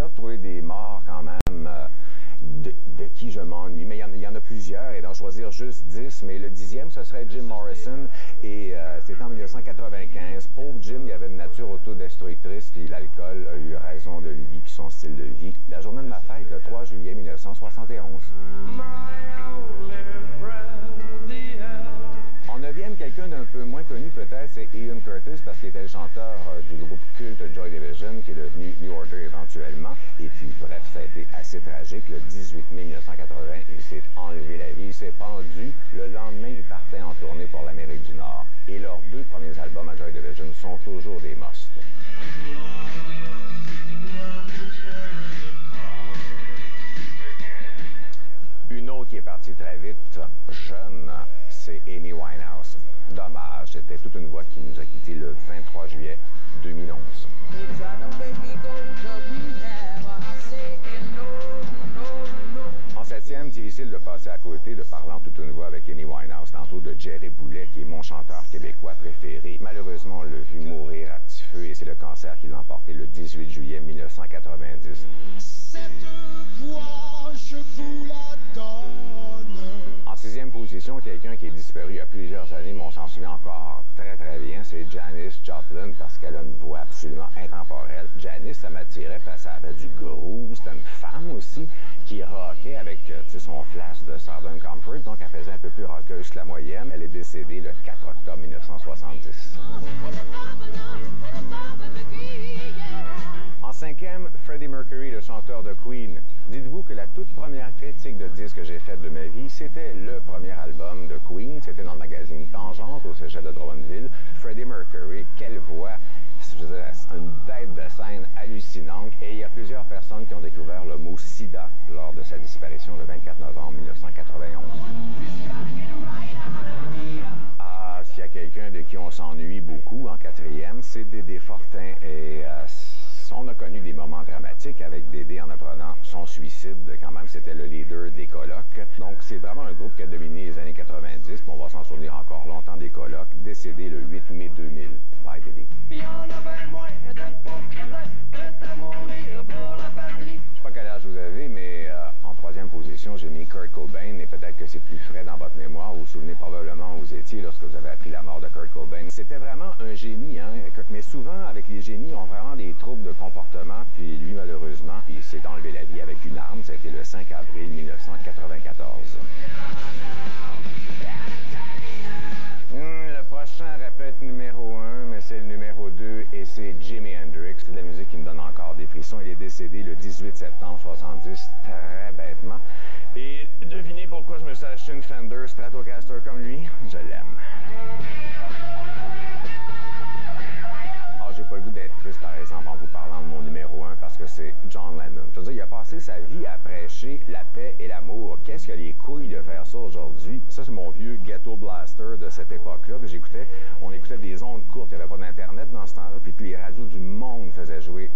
dur de trouver des morts quand même de qui je m'ennuie, mais il y en a plusieurs, et d'en choisir juste 10, mais le 10e, ce serait Jim Morrison, et c'était en 1995. Pauvre Jim, il avait une nature autodestructrice, puis l'alcool a eu raison de lui, puis son style de vie. La journée de ma fête, le 3 juillet 1971. En 9e, quelqu'un d'un peu moins connu peut-être, c'est Ian Curtis, parce qu'il était le chanteur du groupe culte Joy Division, qui est devenu New Order éventuellement. Et puis, bref, ça a été assez tragique. Le 18 mai 1980, il s'est enlevé la vie, il s'est pendu. Le lendemain, il partait en tournée pour l'Amérique du Nord. Et leurs 2 premiers albums à Joy Division sont toujours des musts. Une autre qui est partie très vite, jeune, c'est Amy Winehouse. Dommage, c'était toute une voix qui nous a quittés le 23 juillet 2011. En 7e, difficile de passer à côté de Parlant toute une voix avec Amy Winehouse, tantôt de Jerry Boulet, qui est mon chanteur québécois préféré. Malheureusement, on l'a vu mourir à petit feu et c'est le cancer qui l'a emporté le 18 juillet 1990. Cette voix, je vous la donne. En 6e position, quelqu'un qui est disparu il y a plusieurs années, mais on s'en souvient encore très très bien, c'est Janis Joplin, parce qu'elle a une voix absolument intemporelle. Janis, ça m'attirait parce qu'elle avait du groove, c'était une femme aussi qui rockait avec son flash de Southern Comfort, donc elle faisait un peu plus rockeuse que la moyenne. Elle est décédée le 4 octobre 1970. En 5e, Freddie Mercury, le chanteur de Queen. Dites-vous que la toute première critique de disque que j'ai faite de ma vie, c'était le premier album de Queen. C'était dans le magazine Tangente au cégep de Drummondville. Freddie Mercury, quelle voix! Je veux dire, une bête de scène hallucinante. Et il y a plusieurs personnes qui ont découvert le mot sida lors de sa disparition le 24 novembre 1991. Ah, s'il y a quelqu'un de qui on s'ennuie beaucoup en 4e, c'est Dédé Fortin. Et on a connu des moments dramatiques avec Dédé en apprenant son suicide. Quand même, c'était le leader des Colocs. Donc, c'est vraiment un groupe qui a dominé les années 90. Puis on va s'en souvenir encore longtemps des Colocs. Décédé le 8 mai 2000. Bye, Dédé. Je sais pas quel âge vous avez, mais en 3e position, j'ai mis Kurt Cobain. Et peut-être que c'est plus frais dans votre mémoire. Vous vous souvenez probablement où vous étiez lorsque vous avez appris la mort de Kurt Cobain. C'était vraiment un génie, hein? Mais souvent, avec les génies, on a vraiment des troubles de comportement. Puis lui, malheureusement, il s'est enlevé la vie avec une arme. Ça a été le 5 avril 1994. Le prochain répète numéro 1, mais c'est le numéro 2 et c'est Jimi Hendrix. C'est de la musique qui me donne encore des frissons. Il est décédé le 18 septembre 70, très bêtement. Et devinez pourquoi je me suis acheté une Fender Stratocaster comme lui? Je l'aime. J'ai pas le goût d'être triste, par exemple, en vous parlant de mon numéro 1, parce que c'est John Lennon. Je veux dire, il a passé sa vie à prêcher la paix et l'amour. Qu'est-ce qu'il a les couilles de faire ça aujourd'hui? Ça, c'est mon vieux ghetto blaster de cette époque-là que j'écoutais. On écoutait des ondes courtes, il n'y avait pas d'Internet dans ce temps-là, puis les radios du monde faisaient jouer